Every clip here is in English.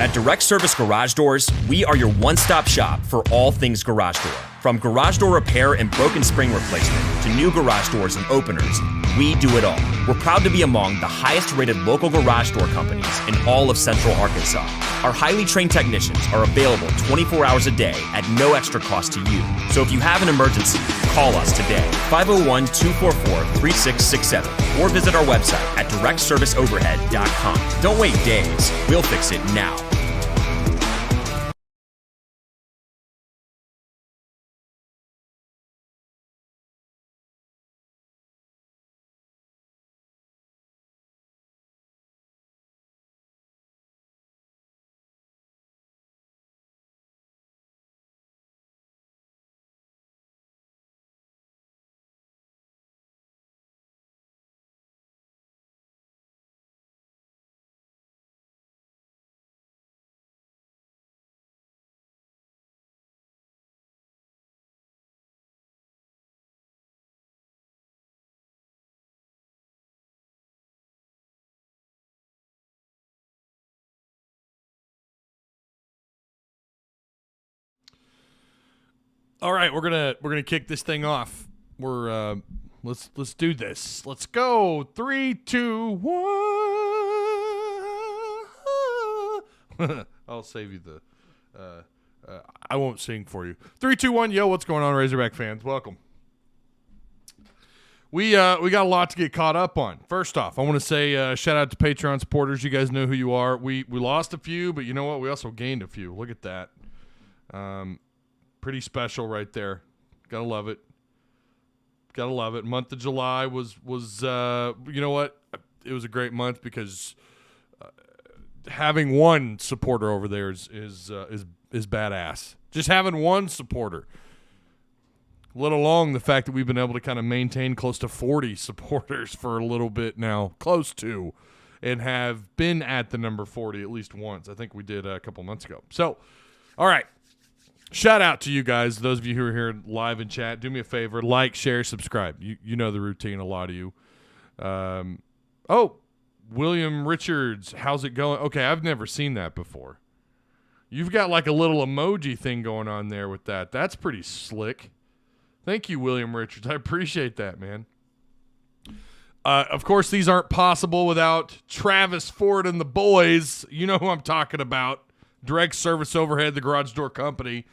At Direct Service Garage Doors, we are your one-stop shop for all things garage door. From garage door repair and broken spring replacement to new garage doors and openers, we do it all. We're proud to be among the highest-rated local garage door companies in all of Central Arkansas. Our highly trained technicians are available 24 hours a day at no extra cost to you. So if you have an emergency, call us today, 501-244-3667, or visit our website at directserviceoverhead.com. Don't wait days. We'll fix it now. All right, we're gonna kick this thing off. Let's do this. Let's go. 3, 2, 1. I'll save you the. I won't sing for you. 3, 2, 1. Yo, what's going on, Razorback fans? Welcome. We got a lot to get caught up on. First off, I want to say shout out to Patreon supporters. You guys know who you are. We lost a few, but you know what? We also gained a few. Look at that. Pretty special right there. Gotta love it. Gotta love it. Month of July was you know what? It was a great month because having one supporter over there is badass. Just having one supporter. Let alone the fact that we've been able to kind of maintain close to 40 supporters for a little bit now, close to, and have been at the number 40 at least once. I think we did a couple months ago. So, all right. Shout out to you guys, those of you who are here live in chat. Do me a favor, like, share, subscribe. You know the routine, a lot of you. William Richards, how's it going? Okay, I've never seen that before. You've got like a little emoji thing going on there with that. That's pretty slick. Thank you, William Richards. I appreciate that, man. Of course, these aren't possible without Travis Ford and the boys. You know who I'm talking about. Direct Service Overhead, the garage door company.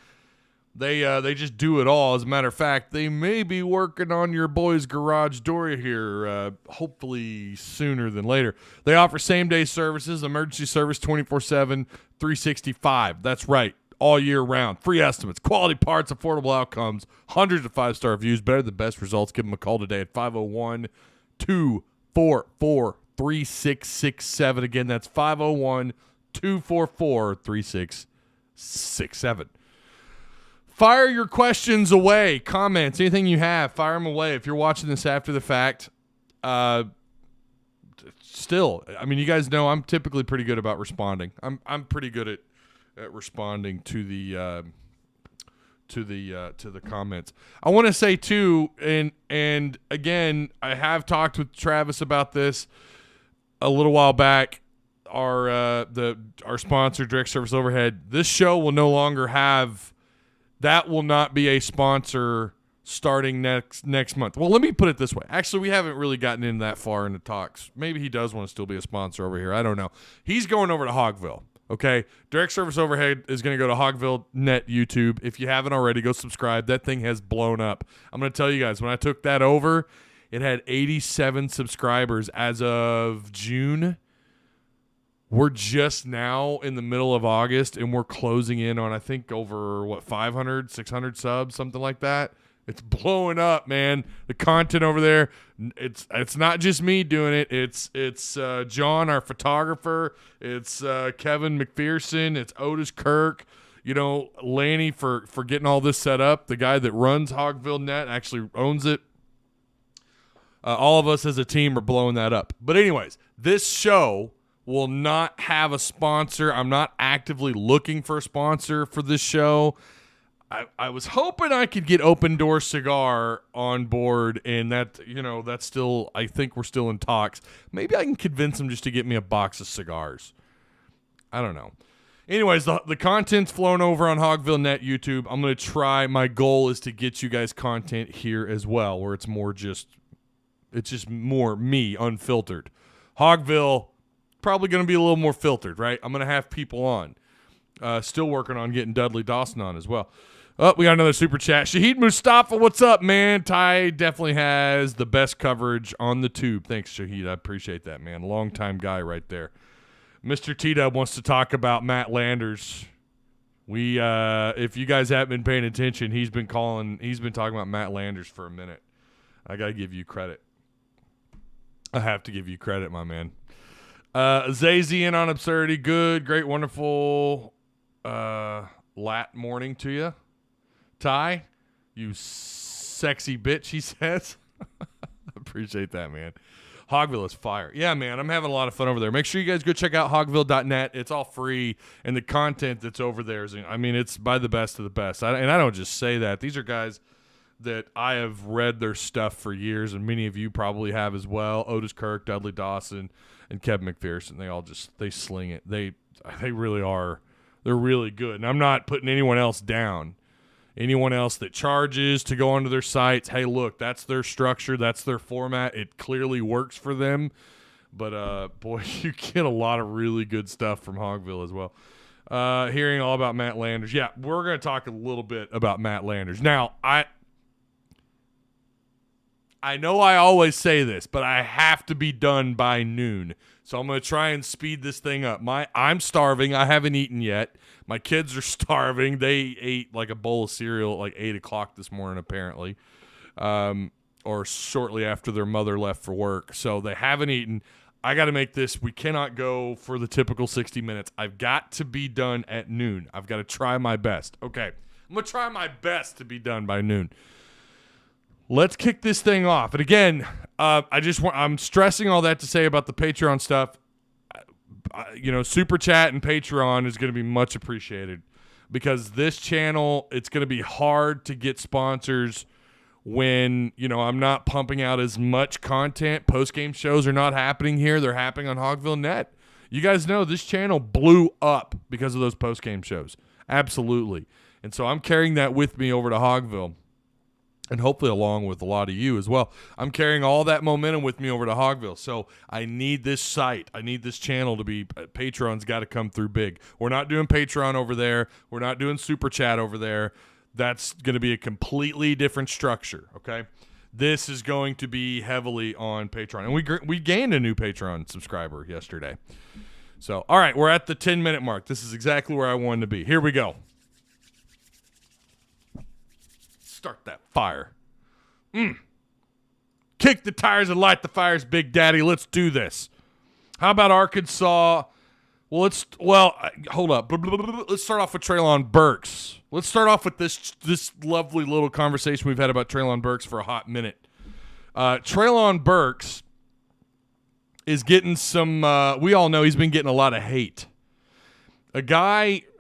They just do it all. As a matter of fact, they may be working on your boy's garage door here, hopefully sooner than later. They offer same-day services, emergency service 24/7, 365. That's right, all year round. Free estimates, quality parts, affordable outcomes, hundreds of 5-star reviews, better than best results. Give them a call today at 501-244-3667. Again, that's 501-244-3667. Fire your questions away, comments, anything you have, fire them away. If you're watching this after the fact, still, I mean, you guys know I'm typically pretty good about responding. I'm pretty good at responding to the comments. I want to say too, and again, I have talked with Travis about this a little while back. Our sponsor, Direct Service Overhead. This show will no longer have. That will not be a sponsor starting next month. Well, let me put it this way. Actually, we haven't really gotten in that far into talks. Maybe he does want to still be a sponsor over here. I don't know. He's going over to Hogville, okay? Direct Service Overhead is going to go to Hogville Net YouTube. If you haven't already, go subscribe. That thing has blown up. I'm going to tell you guys, when I took that over, it had 87 subscribers as of June. We're just now in the middle of August, and we're closing in on, I think, over, 500, 600 subs, something like that. It's blowing up, man. The content over there, it's not just me doing it. It's John, our photographer. It's Kevin McPherson. It's Otis Kirk. You know, Lanny for getting all this set up. The guy that runs Hogville Net actually owns it. All of us as a team are blowing that up. But anyways, this show will not have a sponsor. I'm not actively looking for a sponsor for this show. I was hoping I could get Open Door Cigar on board, and that's still, I think we're still in talks. Maybe I can convince them just to get me a box of cigars. I don't know. Anyways, the content's flowing over on Hogville.net YouTube. I'm going to try. My goal is to get you guys content here as well, where it's just more me, unfiltered. Hogville, probably going to be a little more filtered, right? I'm going to have people on. Still working on getting Dudley Dawson on as well. Oh, we got another super chat. Shahid Mustafa, what's up, man? Ty definitely has the best coverage on the tube. Thanks, Shahid. I appreciate that, man. Long-time guy right there. Mr. T-Dub wants to talk about Matt Landers. If you guys haven't been paying attention, he's been talking about Matt Landers for a minute. I got to give you credit. I have to give you credit, my man. Zazian on absurdity. Good, great, wonderful lat morning to you. Ty, you sexy bitch, he says. Appreciate that, man. Hogville is fire. Yeah, man, I'm having a lot of fun over there. Make sure you guys go check out hogville.net. It's all free, and the content that's over there it's by the best of the best. And I don't just say that. These are guys that I have read their stuff for years, and many of you probably have as well. Otis Kirk, Dudley Dawson, and Kevin McPherson. They sling it. They really are. They're really good. And I'm not putting anyone else down. Anyone else that charges to go onto their sites, hey, look, that's their structure, that's their format. It clearly works for them. But, boy, you get a lot of really good stuff from Hogville as well. Hearing all about Matt Landers. Yeah, we're going to talk a little bit about Matt Landers. Now, I know I always say this, but I have to be done by noon. So I'm going to try and speed this thing up. I'm starving. I haven't eaten yet. My kids are starving. They ate like a bowl of cereal at like 8 o'clock this morning, apparently, or shortly after their mother left for work. So they haven't eaten. I got to make this. We cannot go for the typical 60 minutes. I've got to be done at noon. I've got to try my best. Okay. I'm going to try my best to be done by noon. Let's kick this thing off. And again, I'm stressing all that to say about the Patreon stuff. Super chat and Patreon is going to be much appreciated because this channel, it's going to be hard to get sponsors when, I'm not pumping out as much content. Post-game shows are not happening here. They're happening on Hogville.net. You guys know this channel blew up because of those post-game shows. Absolutely. And so I'm carrying that with me over to Hogville. And hopefully along with a lot of you as well. I'm carrying all that momentum with me over to Hogville. So I need this site. I need this channel to be, Patreon's got to come through big. We're not doing Patreon over there. We're not doing Super Chat over there. That's going to be a completely different structure, okay? This is going to be heavily on Patreon. And we gained a new Patreon subscriber yesterday. So, all right, we're at the 10-minute mark. This is exactly where I wanted to be. Here we go. Start that fire. Kick the tires and light the fires, Big Daddy. Let's do this. How about Arkansas? Hold up. Let's start off with Treylon Burks. Let's start off with this lovely little conversation we've had about Treylon Burks for a hot minute. Treylon Burks is getting some, we all know he's been getting a lot of hate.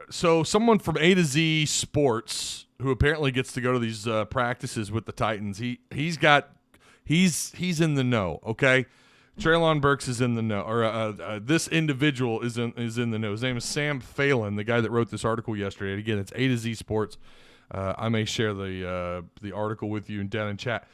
Someone from A to Z Sports, who apparently gets to go to these practices with the Titans, he's in the know, okay? Treylon Burks is in the know, or this individual is in the know. His name is Sam Phelan, the guy that wrote this article yesterday. And again, it's A to Z Sports. I may share the article with you down in chat.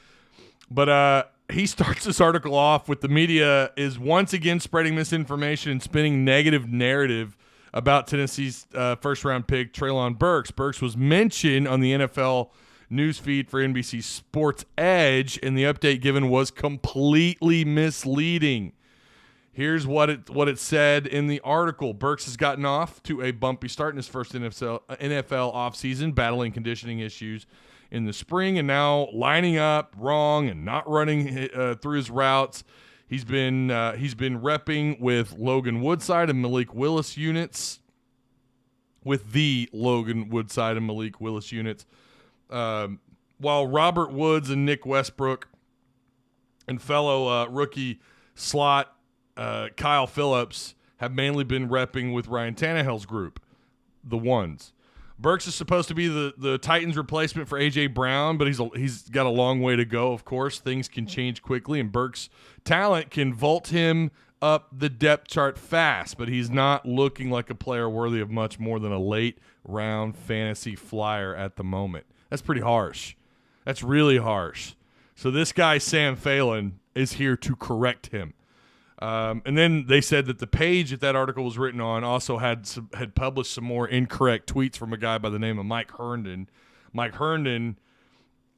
But he starts this article off with the media is once again spreading misinformation and spinning negative narrative about Tennessee's first-round pick, Treylon Burks. Burks was mentioned on the NFL newsfeed for NBC Sports Edge, and the update given was completely misleading. Here's what it said in the article. Burks has gotten off to a bumpy start in his first NFL offseason, battling conditioning issues in the spring, and now lining up wrong and not running through his routes. He's been repping with Logan Woodside and Malik Willis units, while Robert Woods and Nick Westbrook and fellow rookie slot Kyle Phillips have mainly been repping with Ryan Tannehill's group, the ones. Burks is supposed to be the Titans' replacement for A.J. Brown, but he's got a long way to go, of course. Things can change quickly, and Burks' talent can vault him up the depth chart fast, but he's not looking like a player worthy of much more than a late round fantasy flyer at the moment. That's pretty harsh. That's really harsh. So this guy, Sam Phelan, is here to correct him. And then they said that the page that article was written on also had published some more incorrect tweets from a guy by the name of Mike Herndon. Mike Herndon,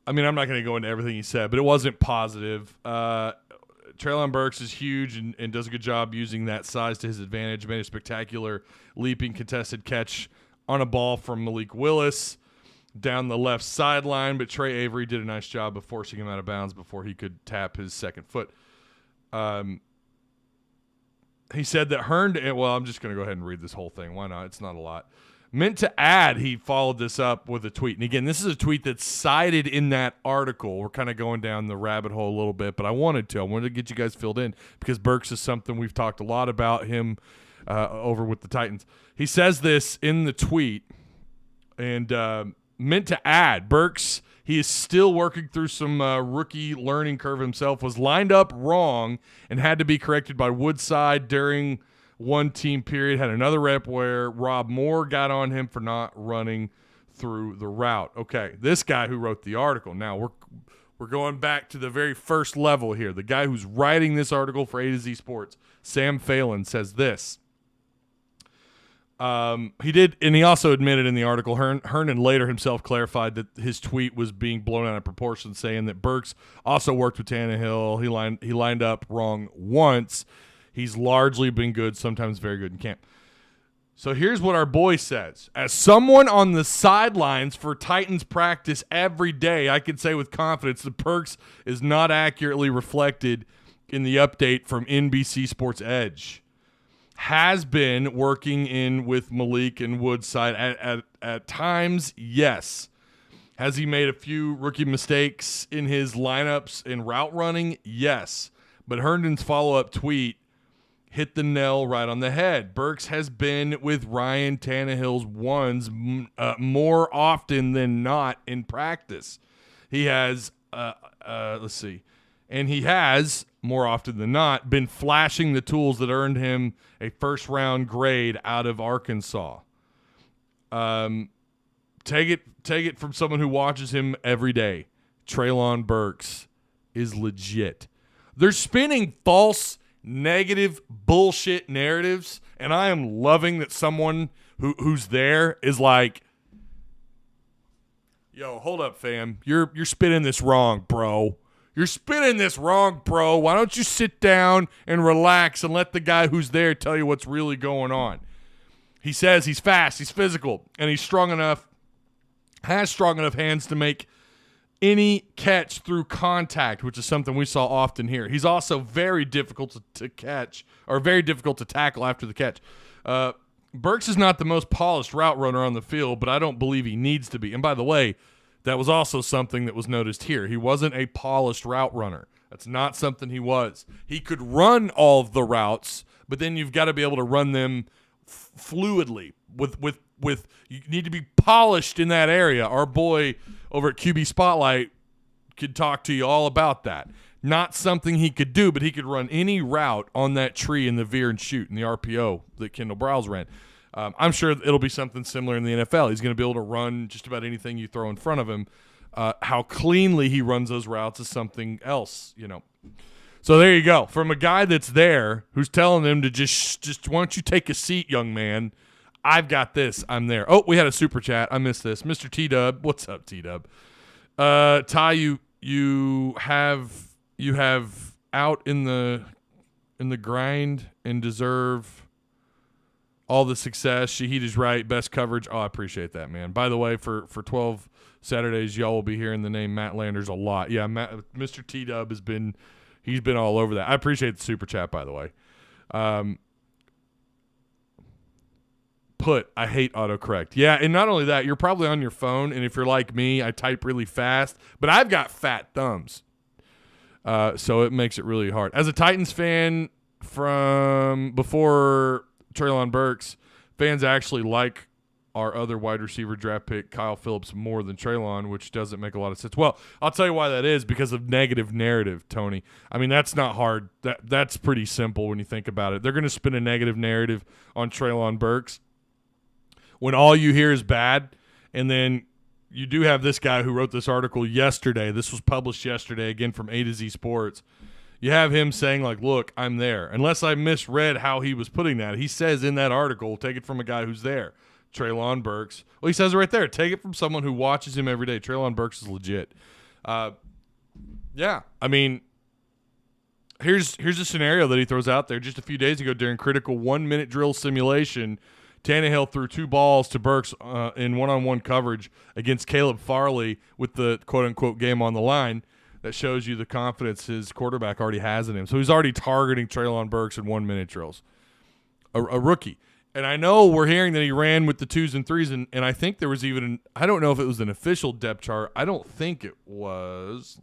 I mean, I'm not going to go into everything he said, but it wasn't positive. Treylon Burks is huge and does a good job using that size to his advantage. Made a spectacular leaping contested catch on a ball from Malik Willis down the left sideline, but Trey Avery did a nice job of forcing him out of bounds before he could tap his second foot. He said that Herndon, well, I'm just going to go ahead and read this whole thing. Why not? It's not a lot. Meant to add, he followed this up with a tweet. And again, this is a tweet that's cited in that article. We're kind of going down the rabbit hole a little bit, but I wanted to get you guys filled in because Burks is something we've talked a lot about him over with the Titans. He says this in the tweet and meant to add, Burks, he is still working through some rookie learning curve himself, was lined up wrong and had to be corrected by Woodside during one team period, had another rep where Rob Moore got on him for not running through the route. Okay, this guy who wrote the article. Now we're going back to the very first level here. The guy who's writing this article for A to Z Sports, Sam Phelan, says this. He did, and he also admitted in the article, Herndon later himself clarified that his tweet was being blown out of proportion, saying that Burks also worked with Tannehill. He lined up wrong once. He's largely been good, sometimes very good in camp. So here's what our boy says. As someone on the sidelines for Titans practice every day, I can say with confidence that Burks is not accurately reflected in the update from NBC Sports Edge. Has been working in with Malik and Woodside at times, yes. Has he made a few rookie mistakes in his lineups and route running? Yes. But Herndon's follow-up tweet hit the nail right on the head. Burks has been with Ryan Tannehill's ones more often than not in practice. He has, and he has, more often than not, been flashing the tools that earned him a first-round grade out of Arkansas. Take it from someone who watches him every day. Treylon Burks is legit. They're spinning false, negative, bullshit narratives, and I am loving that someone who's there is like, yo, hold up, fam. You're spinning this wrong, bro. You're spinning this wrong, bro. Why don't you sit down and relax and let the guy who's there tell you what's really going on? He says he's fast, he's physical, and he's strong enough, has strong enough hands to make any catch through contact, which is something we saw often here. He's also very difficult to catch, or very difficult to tackle after the catch. Burks is not the most polished route runner on the field, but I don't believe he needs to be. And by the way, that was also something that was noticed here. He wasn't a polished route runner. That's not something he was. He could run all of the routes, but then you've got to be able to run them fluidly. With you need to be polished in that area. Our boy over at QB Spotlight could talk to you all about that. Not something he could do, but he could run any route on that tree in the veer and shoot in the RPO that Kendall Browse ran. I'm sure it'll be something similar in the NFL. He's going to be able to run just about anything you throw in front of him. How cleanly he runs those routes is something else, you know. So there you go. From a guy that's there who's telling him to just why don't you take a seat, young man? I've got this. I'm there. Oh, we had a super chat. I missed this. Mr. T-Dub. What's up, T-Dub? Ty, you have out in the grind and deserve all the success. Shahid is right. Best coverage. Oh, I appreciate that, man. By the way, for 12 Saturdays, y'all will be hearing the name Matt Landers a lot. Yeah, Mr. T-Dub he's been all over that. I appreciate the super chat, by the way. I hate autocorrect. Yeah, and not only that, you're probably on your phone, and if you're like me, I type really fast, but I've got fat thumbs. So it makes it really hard. As a Titans fan from before Treylon Burks, fans actually like our other wide receiver draft pick, Kyle Phillips, more than Treylon, which doesn't make a lot of sense. Well, I'll tell you why that is, because of negative narrative, Tony. I mean, that's not hard. That's pretty simple when you think about it. They're going to spin a negative narrative on Treylon Burks when all you hear is bad, and then you do have this guy who wrote this article yesterday. This was published yesterday, again, from A to Z Sports. You have him saying, like, look, I'm there. Unless I misread how he was putting that. He says in that article, take it from a guy who's there. Treylon Burks. Well, he says it right there. Take it from someone who watches him every day. Treylon Burks is legit. Yeah, I mean, here's a scenario that he throws out there. Just a few days ago during critical 1-minute drill simulation, Tannehill threw 2 balls to Burks in one-on-one coverage against Caleb Farley with the quote-unquote game on the line. That shows you the confidence his quarterback already has in him. So he's already targeting Treylon Burks in 1-minute drills. A rookie. And I know we're hearing that he ran with the 2s and 3s, and I think there was even I don't know if it was an official depth chart. I don't think it was.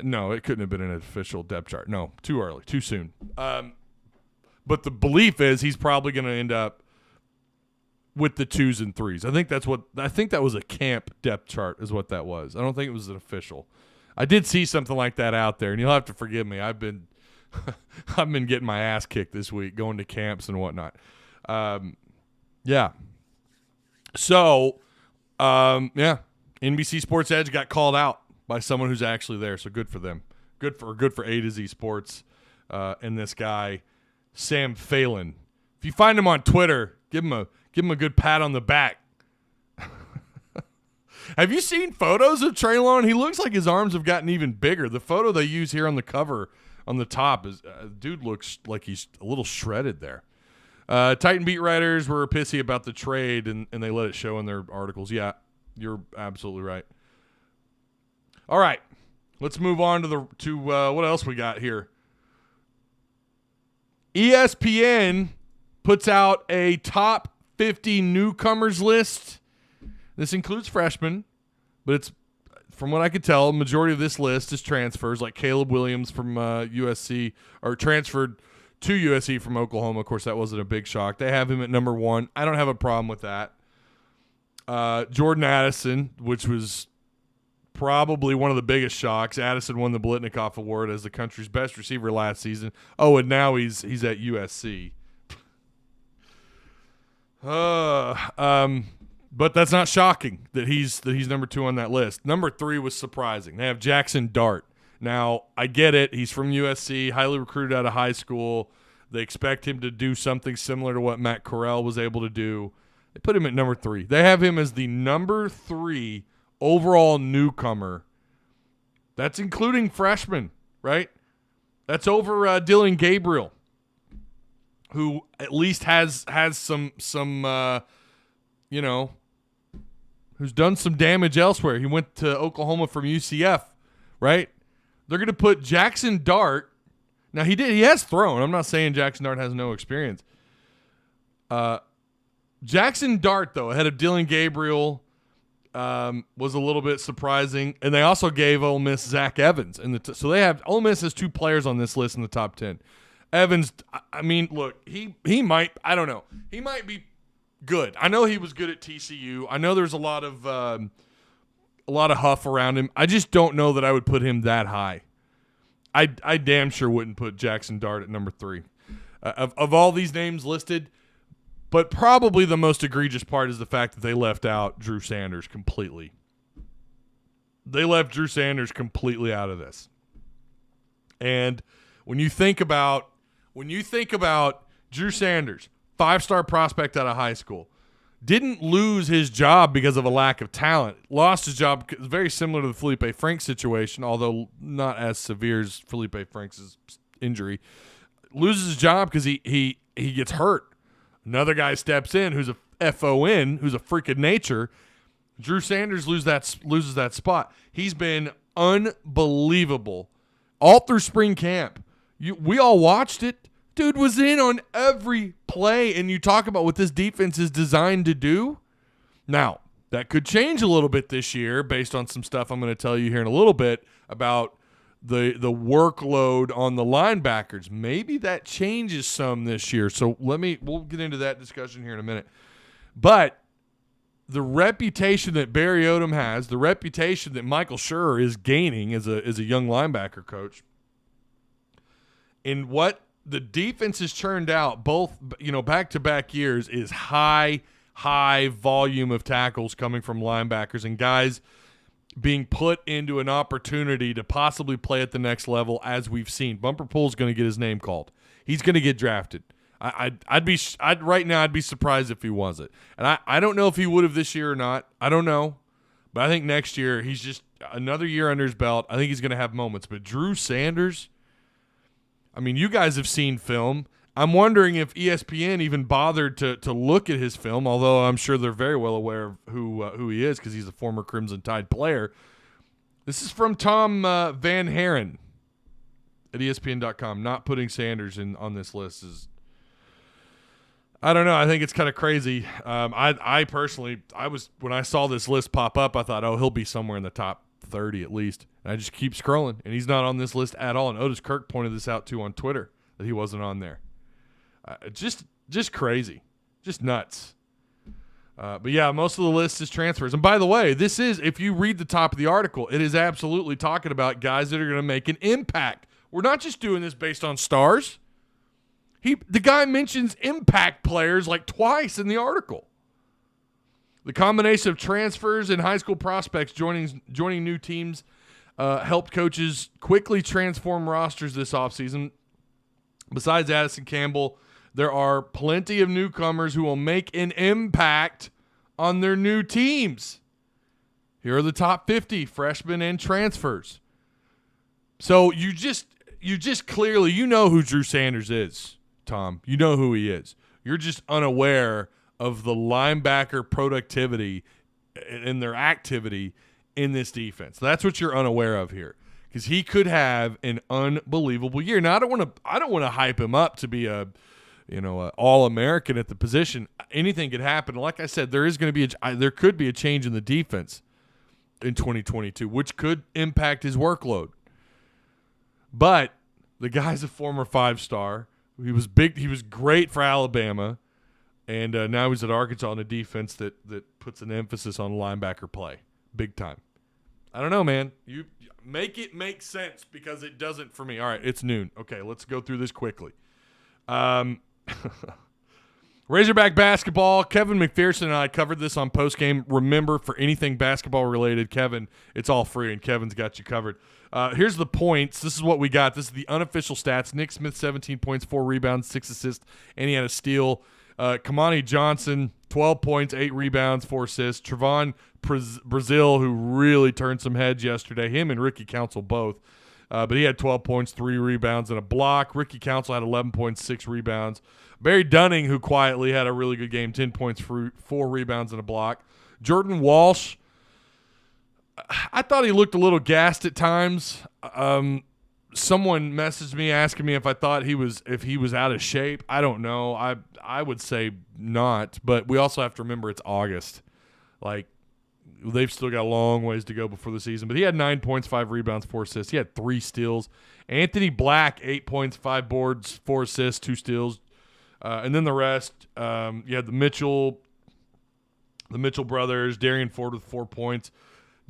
No, it couldn't have been an official depth chart. No, too early, too soon. But the belief is he's probably going to end up with the 2s and 3s. I think that was a camp depth chart is what that was. I don't think it was an official. I did see something like that out there, and you'll have to forgive me. I've been getting my ass kicked this week, going to camps and whatnot. Yeah. So, NBC Sports Edge got called out by someone who's actually there, so good for them. Good for A to Z Sports and this guy, Sam Phelan. If you find him on Twitter, give him a good pat on the back. Have you seen photos of Treylon? He looks like his arms have gotten even bigger. The photo they use here on the cover on the top is dude looks like he's a little shredded there. Titan beat writers were pissy about the trade, and they let it show in their articles. Yeah, you're absolutely right. All right, let's move on to what else we got here. ESPN puts out a top 50 newcomers list. This includes freshmen, but it's, from what I could tell, majority of this list is transfers, like Caleb Williams from USC, or transferred to USC from Oklahoma. Of course, that wasn't a big shock. They have him at number 1. I don't have a problem with that. Jordan Addison, which was probably one of the biggest shocks. Addison won the Blitnikoff Award as the country's best receiver last season. Oh, and now he's at USC. But that's not shocking that he's number 2 on that list. Number 3 was surprising. They have Jackson Dart. Now, I get it. He's from USC, highly recruited out of high school. They expect him to do something similar to what Matt Corral was able to do. They put him at number 3. They have him as the number 3 overall newcomer. That's including freshmen, right? That's over Dylan Gabriel, who at least has some who's done some damage elsewhere. He went to Oklahoma from UCF, right? They're going to put Jackson Dart. Now, he has thrown. I'm not saying Jackson Dart has no experience. Jackson Dart, though, ahead of Dylan Gabriel, was a little bit surprising. And they also gave Ole Miss Zach Evans. So they have Ole Miss has 2 players on this list in the top 10. Evans, I mean, look, he might, I don't know. He might be good. I know he was good at TCU. I know there's a lot of huff around him. I just don't know that I would put him that high. I damn sure wouldn't put Jackson Dart at number 3. Of all these names listed, but probably the most egregious part is the fact that they left out Drew Sanders completely. They left Drew Sanders completely out of this. And when you think about Drew Sanders, 5-star prospect out of high school, didn't lose his job because of a lack of talent. Lost his job, very similar to the Felipe Franks situation, although not as severe as Felipe Franks' injury. Loses his job because he gets hurt. Another guy steps in who's a FON, who's a freak of nature. Drew Sanders loses that spot. He's been unbelievable all through spring camp. We all watched it. Dude was in on every play, and you talk about what this defense is designed to do. Now, that could change a little bit this year based on some stuff I'm going to tell you here in a little bit about the workload on the linebackers. Maybe that changes some this year. So we'll get into that discussion here in a minute. But the reputation that Barry Odom has, the reputation that Michael Schur is gaining as a young linebacker coach, and what the defense has churned out both, back-to-back years is high volume of tackles coming from linebackers and guys being put into an opportunity to possibly play at the next level, as we've seen. Bumper Pool's going to get his name called. He's going to get drafted. I'd be surprised if he wasn't. And I don't know if he would have this year or not. I don't know. But I think next year he's just another year under his belt. I think he's going to have moments. But Drew Sanders, I mean, you guys have seen film. I'm wondering if ESPN even bothered to look at his film, although I'm sure they're very well aware of who he is because he's a former Crimson Tide player. This is from Tom Van Haren at ESPN.com. Not putting Sanders on this list is, I don't know. I think it's kind of crazy. I personally, when I saw this list pop up, I thought, he'll be somewhere in the top 30 at least. And I just keep scrolling, and he's not on this list at all. And Otis Kirk pointed this out too on Twitter that he wasn't on there. Just crazy, just nuts. But yeah, most of the list is transfers. And by the way, this is, if you read the top of the article, it is absolutely talking about guys that are going to make an impact. We're not just doing this based on stars. The guy mentions impact players like twice in the article. The combination of transfers and high school prospects joining new teams helped coaches quickly transform rosters this offseason. Besides Addison Campbell, there are plenty of newcomers who will make an impact on their new teams. Here are the top 50 freshmen and transfers. So you just clearly, you know who Drew Sanders is, Tom. You know who he is. You're just unaware of the linebacker productivity and their activity in this defense. That's what you're unaware of here, because he could have an unbelievable year. Now, I don't want to hype him up to be a All-American at the position. Anything could happen. Like I said, there could be a change in the defense in 2022, which could impact his workload. But the guy's a former 5-star. He was big. He was great for Alabama, and now he's at Arkansas in a defense that puts an emphasis on linebacker play, big time. I don't know, man. You make it make sense, because it doesn't for me. All right, it's noon. Okay, let's go through this quickly. Razorback basketball. Kevin McPherson and I covered this on postgame. Remember, for anything basketball related, Kevin, it's all free, and Kevin's got you covered. Here's the points. This is what we got. This is the unofficial stats. Nick Smith, 17 points, 4 rebounds, 6 assists, and he had a steal. Kamani Johnson, 12 points, 8 rebounds, 4 assists. Trevon Brazil, who really turned some heads yesterday. Him and Ricky Council both. But he had 12 points, 3 rebounds, and a block. Ricky Council had 11 points, 6 rebounds. Barry Dunning, who quietly had a really good game, 10 points, 4 rebounds, and a block. Jordan Walsh, I thought he looked a little gassed at times. Someone messaged me asking me if I thought he was out of shape. I don't know. I would say not, but we also have to remember it's August. Like, they've still got a long ways to go before the season. But he had 9 points, 5 rebounds, 4 assists. He had 3 steals. Anthony Black, 8 points, 5 boards, 4 assists, 2 steals. And then the rest, you had the Mitchell brothers, Darian Ford with 4 points.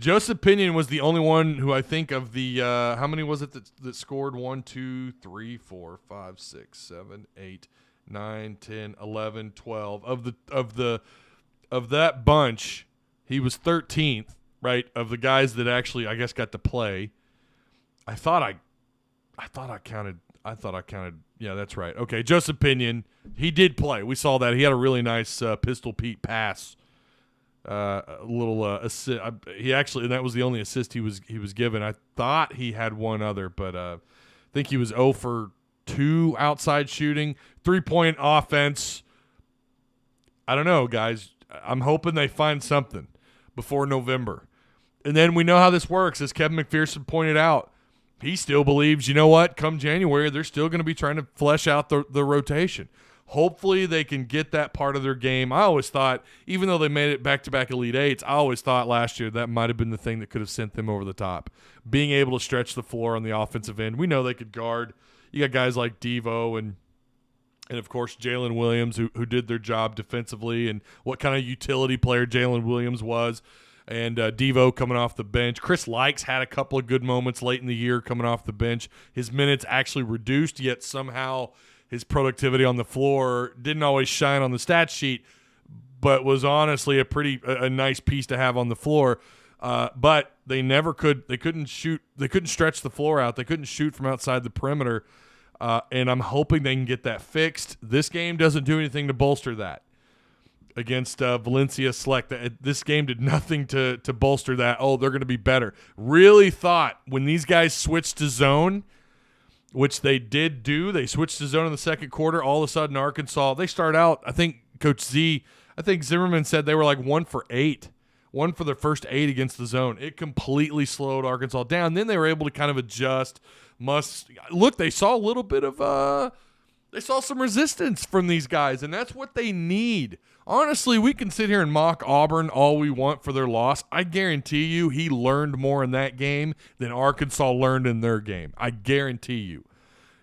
Joseph Pinion was the only one who I think of the how many was it that scored? 1, 2, 3, 4, 5, 6, 7, 8, 9, 10, 11, 12. Of that bunch, he was 13th, right? Of the guys that actually, I guess, got to play. I thought I counted. Yeah, that's right. Okay, Joseph Pinion, he did play. We saw that. He had a really nice Pistol Pete pass. A little assist. He actually, that was the only assist he was given. I thought he had one other, but I think he was 0 for 2 outside shooting. 3-point offense. I don't know, guys. I'm hoping they find something before November. And then we know how this works, as Kevin McPherson pointed out. He still believes, you know what, come January, they're still going to be trying to flesh out the rotation. Hopefully they can get that part of their game. I always thought, even though they made it back-to-back Elite Eights, I always thought last year that might have been the thing that could have sent them over the top. Being able to stretch the floor on the offensive end. We know they could guard. You got guys like Devo and And, of course, Jalen Williams, who did their job defensively, and what kind of utility player Jalen Williams was. And Devo coming off the bench. Chris Likes had a couple of good moments late in the year coming off the bench. His minutes actually reduced, yet somehow his productivity on the floor didn't always shine on the stat sheet, but was honestly a nice piece to have on the floor. But they couldn't shoot. They couldn't stretch the floor out. They couldn't shoot from outside the perimeter. And I'm hoping they can get that fixed. This game doesn't do anything to bolster that. Against Valencia Select, this game did nothing to bolster that. Oh, they're going to be better. Really thought when these guys switched to zone, which they did do, they switched to zone in the second quarter. All of a sudden, Arkansas, they start out, I think Zimmerman said they were like 1 for 8. 1 for their first 8 against the zone. It completely slowed Arkansas down. Then they were able to kind of adjust. They saw a little bit of they saw some resistance from these guys, and that's what they need. Honestly, we can sit here and mock Auburn all we want for their loss. I guarantee you he learned more in that game than Arkansas learned in their game. I guarantee you.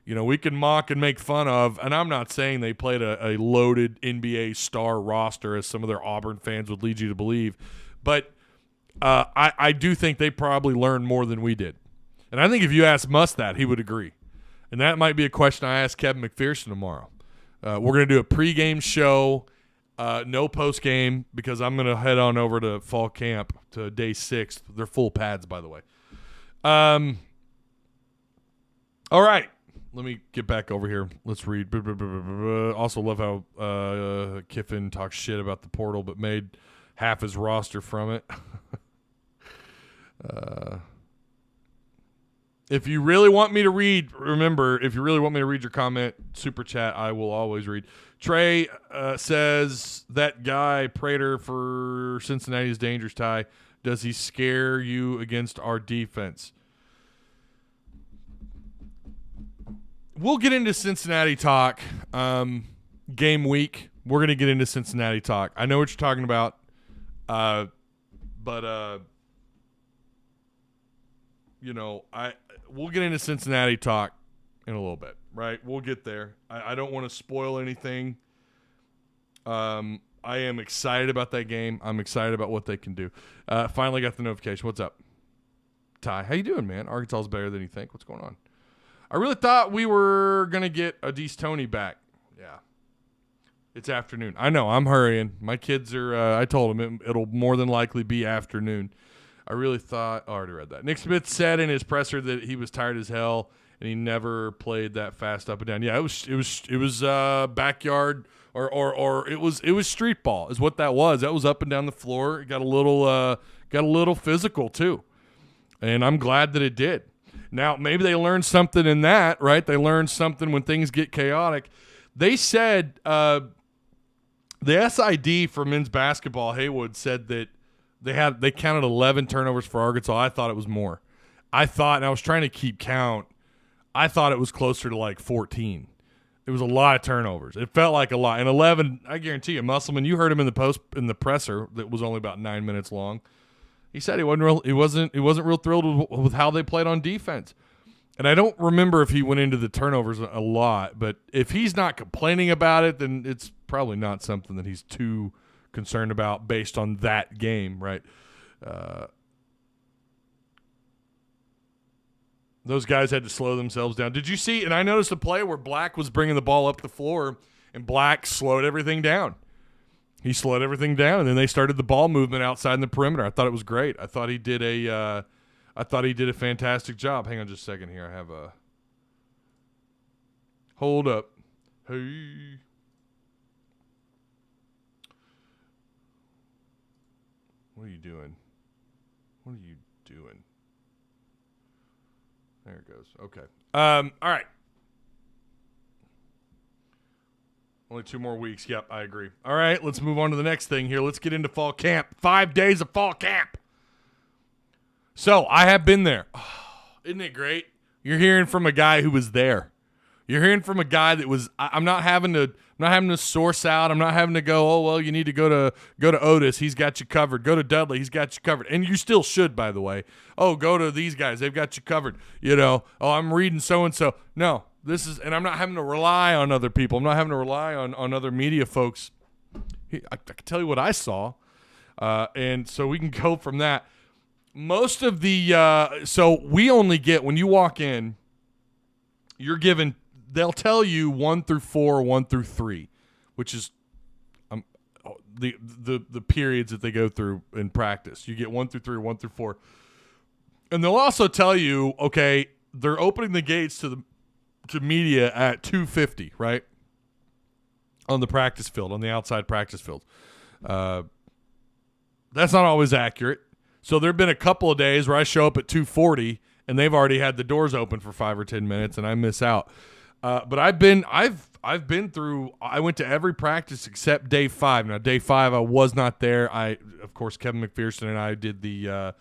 You know, we can mock and make fun of, and I'm not saying they played a loaded NBA star roster as some of their Auburn fans would lead you to believe, but I do think they probably learned more than we did. And I think if you ask Muss that, he would agree. And that might be a question I ask Kevin McPherson tomorrow. We're going to do a pregame show, no postgame, because I'm going to head on over to fall camp to day 6. They're full pads, by the way. All right. Let me get back over here. Let's read. Also love how Kiffin talks shit about the portal, but made half his roster from it. If you really want me to read, remember, if you really want me to read your comment, super chat, I will always read. Trey says, that guy, Prater for Cincinnati's dangerous tie, does he scare you against our defense? We'll get into Cincinnati talk game week. We're going to get into Cincinnati talk. I know what you're talking about, but we'll get into Cincinnati talk in a little bit, right? We'll get there. I don't want to spoil anything. I am excited about that game. I'm excited about what they can do. Finally got the notification. What's up? Ty, how you doing, man? Arkansas's better than you think. What's going on? I really thought we were going to get Addison Toney back. Yeah. It's afternoon. I know. I'm hurrying. My kids are I told them it'll more than likely be afternoon. I really thought – I already read that. Nick Smith said in his presser that he was tired as hell and he never played that fast up and down. Yeah, it was backyard or it was street ball is what that was. That was up and down the floor. It got a little physical too, and I'm glad that it did. Now, maybe they learned something in that, right? They learned something when things get chaotic. They said the SID for men's basketball, Haywood, said that they counted 11 turnovers for Arkansas. I thought it was more. And I was trying to keep count, I thought it was closer to like 14. It was a lot of turnovers. It felt like a lot. And 11, I guarantee you, Musselman, you heard him in the presser that was only about 9 minutes long. He said he wasn't real thrilled with how they played on defense. And I don't remember if he went into the turnovers a lot, but if he's not complaining about it, then it's probably not something that he's too concerned about based on that game, right? Those guys had to slow themselves down. Did you see? And I noticed a play where Black was bringing the ball up the floor, and Black slowed everything down. He slowed everything down, and then they started the ball movement outside in the perimeter. I thought it was great. I thought he did a fantastic job. Hang on just a second here. I have a hold up. Hey. What are you doing? What are you doing? There it goes. Okay. All right. Only 2 more weeks. Yep, I agree. All right, let's move on to the next thing here. Let's get into fall camp. 5 days of fall camp. So I have been there. Oh, isn't it great? You're hearing from a guy who was there. You're hearing from a guy that was. I'm not having to source out. I'm not having to go. Oh well, you need to go to Otis. He's got you covered. Go to Dudley. He's got you covered. And you still should, by the way. Oh, go to these guys. They've got you covered. Oh, I'm reading so and so. No. and I'm not having to rely on other people. I'm not having to rely on other media folks. I can tell you what I saw, and so we can go from that. Most of the so we only get, when you walk in, you're given. They'll tell you 1 through 4, 1 through 3, which is the periods that they go through in practice. You get 1 through 3, 1 through 4, and they'll also tell you, okay, they're opening the gates to media at 2:50, right, on the practice field, on the outside practice field. That's not always accurate. So there have been a couple of days where I show up at 2:40 and they've already had the doors open for 5 or 10 minutes, and I miss out. But I've been through. I went to every practice except day 5. Now day 5 I was not there. Of course, Kevin McPherson and I did the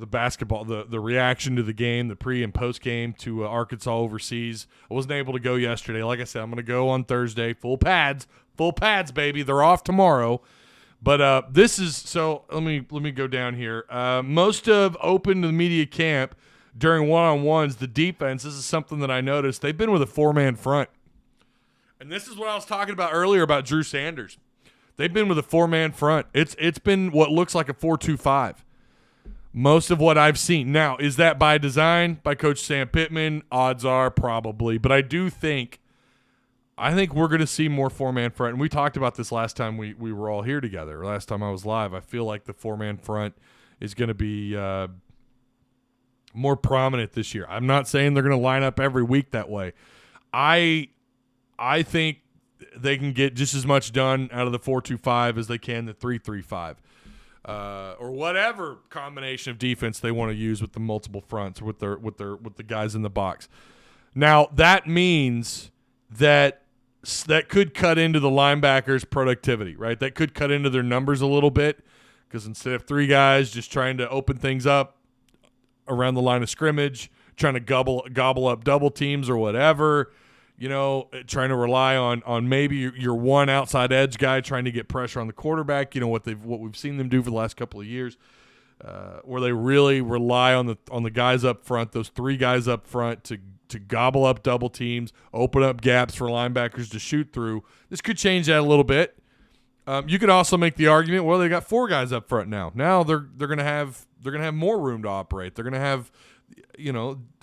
basketball, the reaction to the game, the pre and post game to Arkansas overseas. I wasn't able to go yesterday. Like I said, I'm going to go on Thursday. Full pads, baby. They're off tomorrow. But this is, so let me go down here. Most of open to the media camp during one-on-ones, the defense, this is something that I noticed, they've been with a 4-man front. And this is what I was talking about earlier about Drew Sanders. They've been with a 4-man front. It's been what looks like a 4-2-5. Most of what I've seen. Now, is that by design, by Coach Sam Pittman? Odds are probably. But I think we're going to see more 4-man front. And we talked about this last time we were all here together, last time I was live. I feel like the 4-man front is going to be more prominent this year. I'm not saying they're going to line up every week that way. I think they can get just as much done out of the 4-2-5 as they can the 3-3-5. Or whatever combination of defense they want to use with the multiple fronts, with the guys in the box. Now that means that could cut into the linebackers' productivity, right? That could cut into their numbers a little bit, because instead of 3 guys just trying to open things up around the line of scrimmage, trying to gobble up double teams or whatever, trying to rely on maybe your one outside edge guy trying to get pressure on the quarterback, what we've seen them do for the last couple of years, where they really rely on the guys up front, those 3 guys up front to gobble up double teams, open up gaps for linebackers to shoot through. This could change that a little bit. You could also make the argument, well, they got 4 guys up front now. Now they're going to have more room to operate. They're going to have,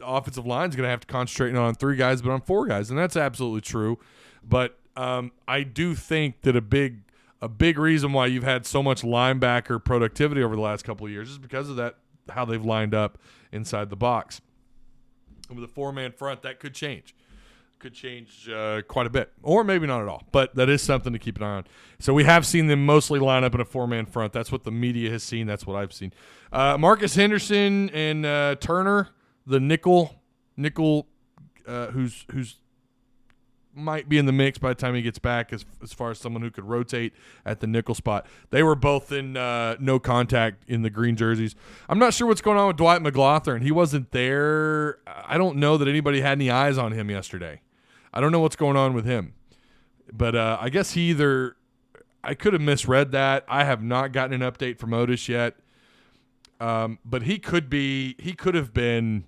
offensive line's going to have to concentrate not on 3 guys but on 4 guys, and that's absolutely true. But I do think that a big reason why you've had so much linebacker productivity over the last couple of years is because of that, how they've lined up inside the box. And with a 4-man front, that could change. Quite a bit, or maybe not at all, but that is something to keep an eye on. So we have seen them mostly line up in a 4-man front. That's what the media has seen. That's what I've seen. Marcus Henderson and Turner, the nickel, who's might be in the mix by the time he gets back as far as someone who could rotate at the nickel spot. They were both in no contact in the green jerseys. I'm not sure what's going on with Dwight McLaughlin. He wasn't there. I don't know that anybody had any eyes on him yesterday. I don't know what's going on with him. But I guess I could have misread that. I have not gotten an update from Otis yet. But he could have been,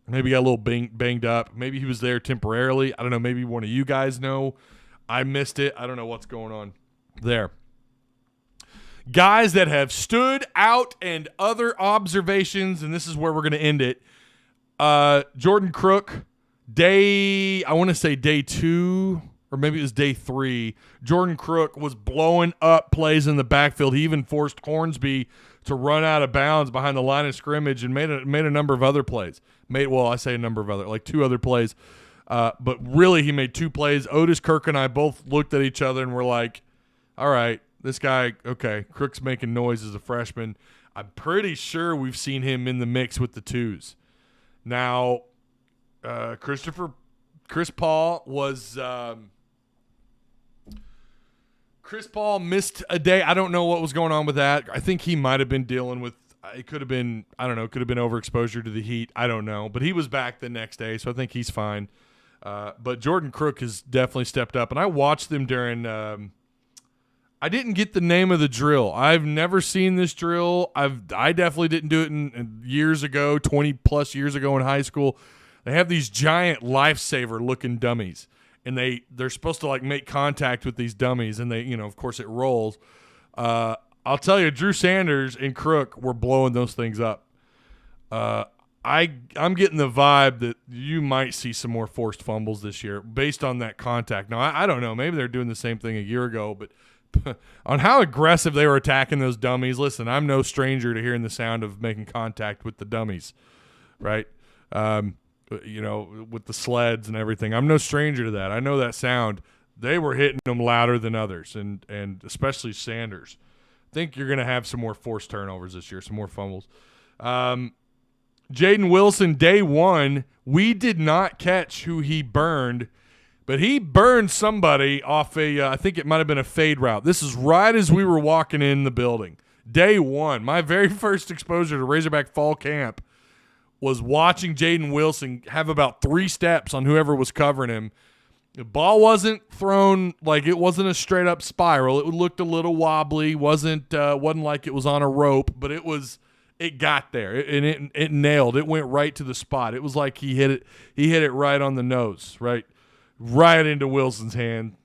maybe got a little banged up. Maybe he was there temporarily. I don't know. Maybe one of you guys know. I missed it. I don't know what's going on there. Guys that have stood out and other observations, and this is where we're going to end it. Jordan Crook, I want to say day 2, or maybe it was day 3. Jordan Crook was blowing up plays in the backfield. He even forced Hornsby to run out of bounds behind the line of scrimmage and made a number of other plays. I say a number of other, like 2 other plays. But really, he made 2 plays. Otis, Kirk, and I both looked at each other and were like, all right, this guy, okay, Crook's making noise as a freshman. I'm pretty sure we've seen him in the mix with the 2s. Now, Chris Paul missed a day. I don't know what was going on with that. I think he might have been dealing with, it could have been, I don't know, could have been overexposure to the heat. I don't know. But he was back the next day, so I think he's fine. But Jordan Crook has definitely stepped up. And I watched them during I didn't get the name of the drill. I've never seen this drill. I definitely didn't do it in years ago, 20-plus years ago in high school. They have these giant lifesaver looking dummies, and they're supposed to like make contact with these dummies, and they, of course it rolls. I'll tell you, Drew Sanders and Crook were blowing those things up. I'm getting the vibe that you might see some more forced fumbles this year based on that contact. Now, I don't know. Maybe they're doing the same thing a year ago, but on how aggressive they were attacking those dummies, listen, I'm no stranger to hearing the sound of making contact with the dummies, right? With the sleds and everything. I'm no stranger to that. I know that sound. They were hitting them louder than others, and especially Sanders. I think you're going to have some more forced turnovers this year, some more fumbles. Jaden Wilson, day one, we did not catch who he burned, but he burned somebody off I think it might have been a fade route. This is right as we were walking in the building. Day one, my very first exposure to Razorback fall camp was watching Jaden Wilson have about 3 steps on whoever was covering him. The ball wasn't thrown, like it wasn't a straight up spiral. It looked a little wobbly, wasn't like it was on a rope, but it got there, and it nailed. It went right to the spot. It was like he hit it right on the nose, right into Wilson's hand,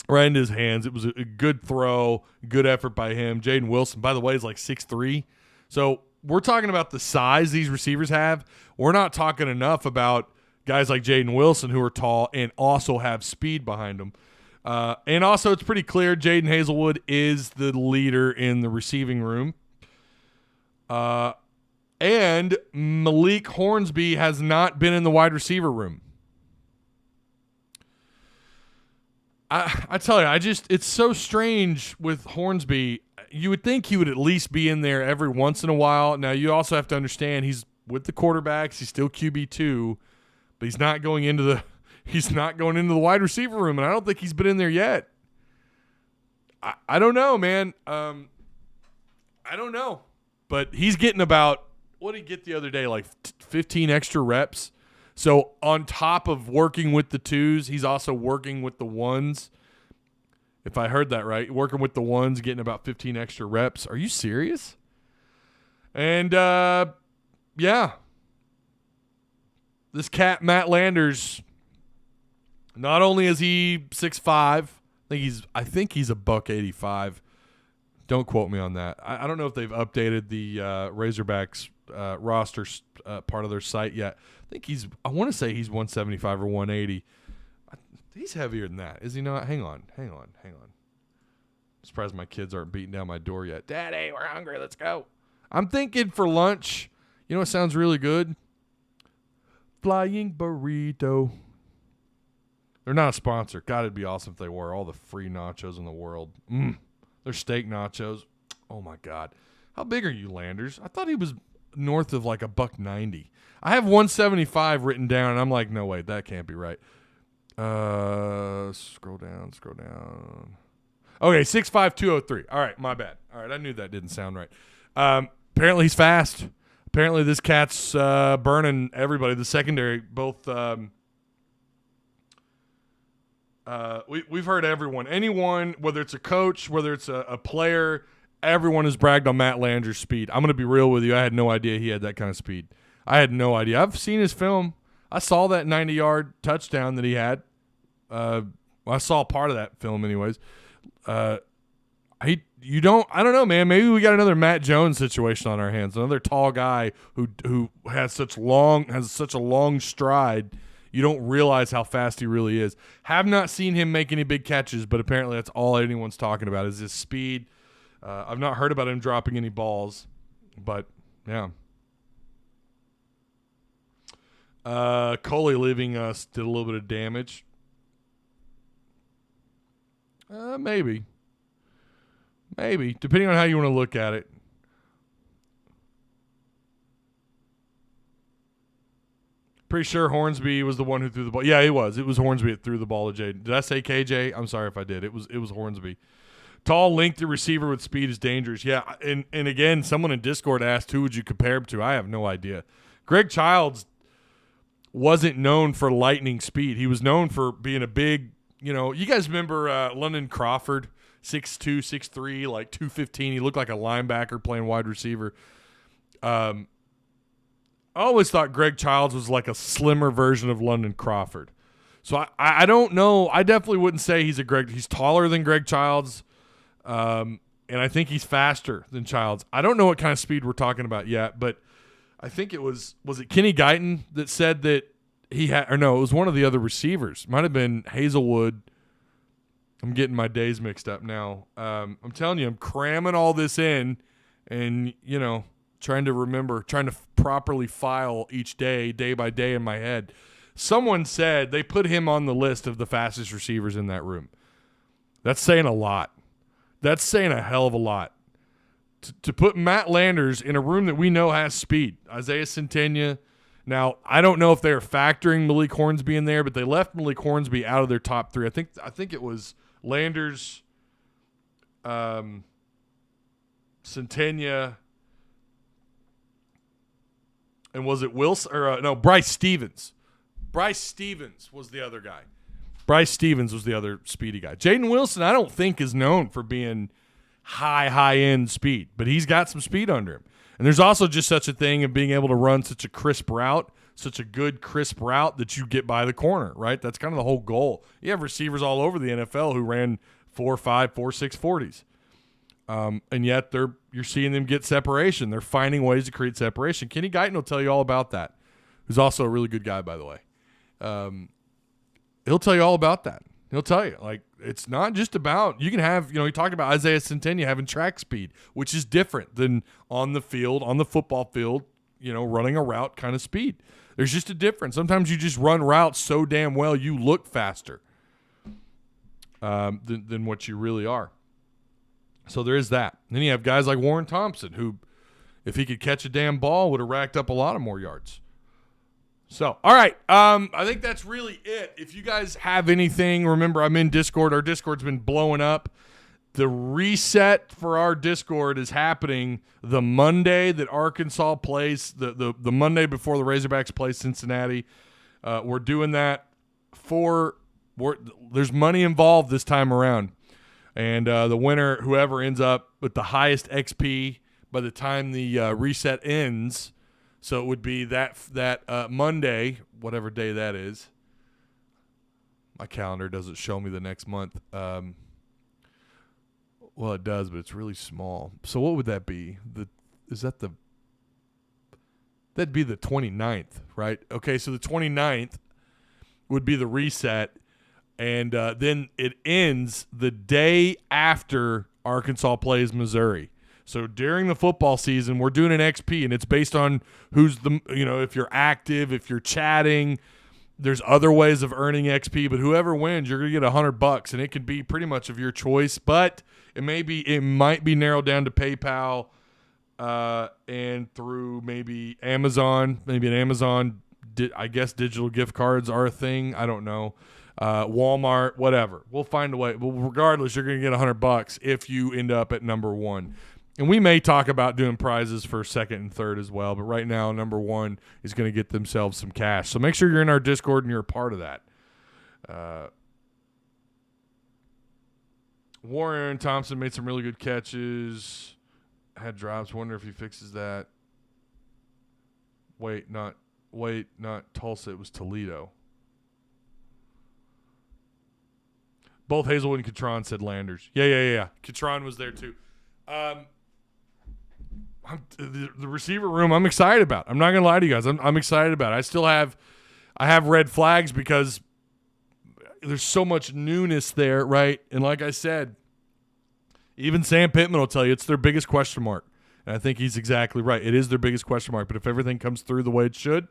right into his hands. It was a good throw, good effort by him. Jaden Wilson, by the way, is like 6'3". So we're talking about the size these receivers have. We're not talking enough about guys like Jaden Wilson who are tall and also have speed behind them. And also it's pretty clear Jaden Hazelwood is the leader in the receiving room. And Malik Hornsby has not been in the wide receiver room. I tell you, it's so strange with Hornsby. You would think he would at least be in there every once in a while. Now, you also have to understand he's with the quarterbacks. He's still QB2, but he's not going into the wide receiver room, and I don't think he's been in there yet. I don't know, man. I don't know. But he's getting about, what did he get the other day, like 15 extra reps? So on top of working with the 2s, he's also working with the 1s. If I heard that right, working with the 1s, getting about 15 extra reps. Are you serious? And, yeah. This cat, Matt Landers, not only is he 6'5", I think he's a $185. Don't quote me on that. I don't know if they've updated the Razorbacks roster part of their site yet. I want to say he's 175 or 180. He's heavier than that, is he not? Hang on. I'm surprised my kids aren't beating down my door yet. Daddy, we're hungry. Let's go. I'm thinking for lunch, you know what sounds really good? Flying burrito. They're not a sponsor. God, it'd be awesome if they were. All the free nachos in the world. They're steak nachos. Oh, my God. How big are you, Landers? I thought he was north of like $190. I have 175 written down, and I'm like, no, wait, that can't be right. Scroll down. Okay, 6'5", 203. All right, my bad. All right, I knew that didn't sound right. Apparently he's fast. Apparently this cat's burning everybody. The secondary, both we've heard everyone. Anyone, whether it's a coach, whether it's a player, everyone has bragged on Matt Landers' speed. I'm going to be real with you. I had no idea he had that kind of speed. I had no idea. I've seen his film. I saw that 90-yard touchdown that he had. I saw part of that film anyways. I don't know, man. Maybe we got another Matt Jones situation on our hands. Another tall guy who has such a long stride. You don't realize how fast he really is. Have not seen him make any big catches, but apparently that's all anyone's talking about is his speed. I've not heard about him dropping any balls, but yeah. Coley leaving us did a little bit of damage. Maybe, depending on how you want to look at it. Pretty sure Hornsby was the one who threw the ball. Yeah, he was. It was Hornsby that threw the ball to Jaden. Did I say KJ? I'm sorry if I did. It was Hornsby. Tall, lengthy receiver with speed is dangerous. Yeah, and again, someone in Discord asked who would you compare him to. I have no idea. Greg Childs wasn't known for lightning speed. He was known for being a big, you guys remember London Crawford, 6'2", 6'3", like 215. He looked like a linebacker playing wide receiver. I always thought Greg Childs was like a slimmer version of London Crawford. So I don't know. I definitely wouldn't say he's taller than Greg Childs. And I think he's faster than Childs. I don't know what kind of speed we're talking about yet, but I think it was it Kenny Guyton that said that he had, or no, it was one of the other receivers. Might have been Hazelwood. I'm getting my days mixed up now. I'm telling you, I'm cramming all this in and, trying to properly file each day by day in my head. Someone said they put him on the list of the fastest receivers in that room. That's saying a lot. That's saying a hell of a lot. To put Matt Landers in a room that we know has speed. Isaiah Centenia. Now, I don't know if they're factoring Malik Hornsby in there, but they left Malik Hornsby out of their top three. I think it was Landers, Centenia, and was it Wilson? Or Bryce Stevens. Bryce Stevens was the other guy. Bryce Stevens was the other speedy guy. Jaden Wilson, I don't think, is known for being high-end speed, but he's got some speed under him. And there's also just such a thing of being able to run such a crisp route, such a good crisp route that you get by the corner, right? That's kind of the whole goal. You have receivers all over the NFL who ran 4.5, 4.6 40s. And yet you're seeing them get separation. They're finding ways to create separation. Kenny Guyton will tell you all about that, who's also a really good guy, by the way. He'll tell you all about that. He'll tell you, like, it's not just about, you can have, he talked about Isaiah Centenia having track speed, which is different than on the field, on the football field, running a route kind of speed. There's just a difference. Sometimes you just run routes so damn well you look faster than what you really are. So there is that. And then you have guys like Warren Thompson, who, if he could catch a damn ball, would have racked up a lot of more yards. So, all right. I think that's really it. If you guys have anything, remember, I'm in Discord. Our Discord's been blowing up. The reset for our Discord is happening the Monday that Arkansas plays, the Monday before the Razorbacks play Cincinnati. We're doing that there's money involved this time around. And the winner, whoever ends up with the highest XP by the time the reset ends, so it would be that Monday, whatever day that is. My calendar doesn't show me the next month. Well, it does, but it's really small. So what would that be? That'd be the 29th, right? Okay, so the 29th would be the reset, and then it ends the day after Arkansas plays Missouri. So during the football season, we're doing an XP, and it's based on who's if you're active, if you're chatting. There's other ways of earning XP, but whoever wins, you're going to get $100, and it could be pretty much of your choice. But it might be narrowed down to PayPal and through maybe Amazon. Maybe an Amazon, I guess digital gift cards are a thing. I don't know. Walmart, whatever. We'll find a way. Well, regardless, you're going to get $100 if you end up at number one. And we may talk about doing prizes for second and third as well, but right now, number one is going to get themselves some cash. So make sure you're in our Discord and you're a part of that. Warren Thompson made some really good catches. Had drops. Wonder if he fixes that. Wait, not Tulsa. It was Toledo. Both Hazelwood and Catron said Landers. Yeah. Catron was there too. The receiver room, I'm excited about. I'm not gonna lie to you guys. I'm excited about it. I have red flags because there's so much newness there, right? And like I said, even Sam Pittman will tell you it's their biggest question mark. And I think he's exactly right. It is their biggest question mark. But if everything comes through the way it should,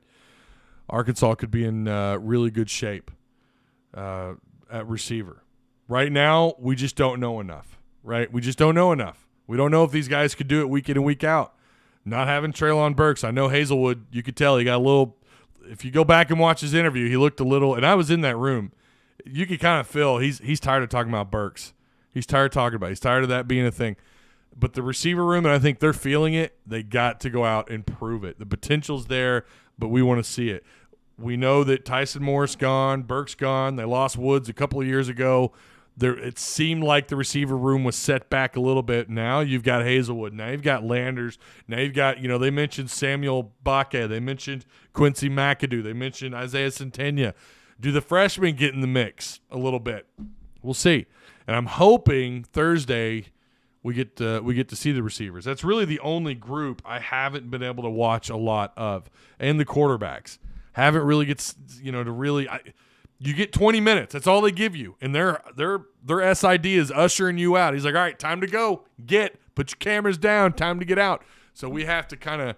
Arkansas could be in really good shape at receiver. Right now, we just don't know enough, right? We just don't know enough. We don't know if these guys could do it week in and week out. Not having Treylon Burks. I know Hazelwood, you could tell he got a little – if you go back and watch his interview, he looked a little – and I was in that room. You could kind of feel he's tired of talking about Burks. He's tired of talking about it. He's tired of that being a thing. But the receiver room, and I think they're feeling it, they got to go out and prove it. The potential's there, but we want to see it. We know that Tyson Morris gone, Burks gone. They lost Woods a couple of years ago. It seemed like the receiver room was set back a little bit. Now you've got Hazelwood. Now you've got Landers. Now you've got, they mentioned Samuel Bakke. They mentioned Quincy McAdoo. They mentioned Isaiah Centennia. Do the freshmen get in the mix a little bit? We'll see. And I'm hoping Thursday we get to see the receivers. That's really the only group I haven't been able to watch a lot of. And the quarterbacks. Haven't really you get 20 minutes. That's all they give you. And their SID is ushering you out. He's like, all right, time to go. Put your cameras down. Time to get out. So we have to kind of,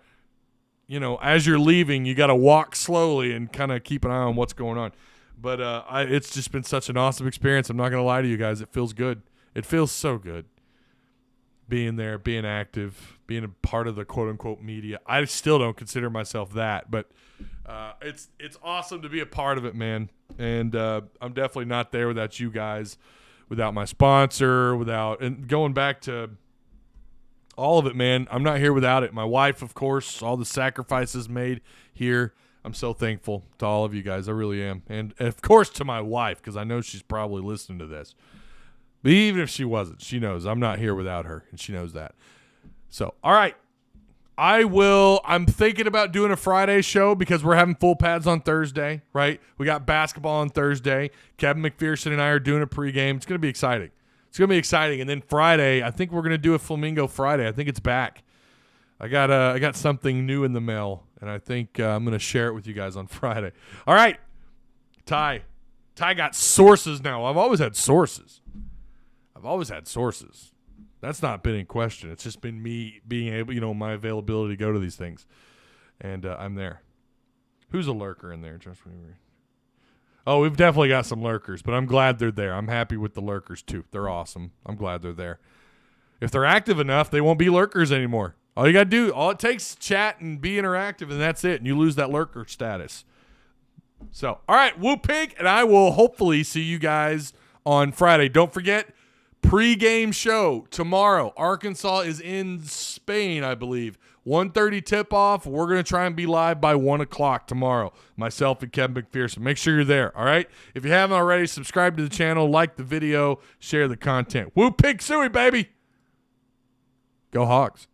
as you're leaving, you got to walk slowly and kind of keep an eye on what's going on. But it's just been such an awesome experience. I'm not going to lie to you guys. It feels good. It feels so good. Being there, being active, being a part of the quote-unquote media. I still don't consider myself that, but it's awesome to be a part of it, man. And I'm definitely not there without you guys, without my sponsor, and going back to all of it, man. I'm not here without it. My wife, of course, all the sacrifices made here. I'm so thankful to all of you guys. I really am. And of course to my wife, because I know she's probably listening to this. But even if she wasn't, she knows I'm not here without her, and she knows that. So, all right. I'm thinking about doing a Friday show because we're having full pads on Thursday, right? We got basketball on Thursday. Kevin McPherson and I are doing a pregame. It's going to be exciting. And then Friday, I think we're going to do a Flamingo Friday. I think it's back. I got something new in the mail, and I think I'm going to share it with you guys on Friday. All right. Ty got sources now. I've always had sources. That's not been in question. It's just been me being able, my availability to go to these things. And I'm there. Who's a lurker in there? Oh, we've definitely got some lurkers, but I'm glad they're there. I'm happy with the lurkers, too. They're awesome. I'm glad they're there. If they're active enough, they won't be lurkers anymore. All you got to do, all it takes is chat and be interactive, and that's it. And you lose that lurker status. So, all right, Woo Pig, and I will hopefully see you guys on Friday. Don't forget, pre-game show tomorrow. Arkansas is in Spain, I believe. 1:30 tip-off. We're going to try and be live by 1 o'clock tomorrow. Myself and Kevin McPherson. Make sure you're there, all right? If you haven't already, subscribe to the channel, like the video, share the content. Woo Pig Suey, baby! Go Hogs.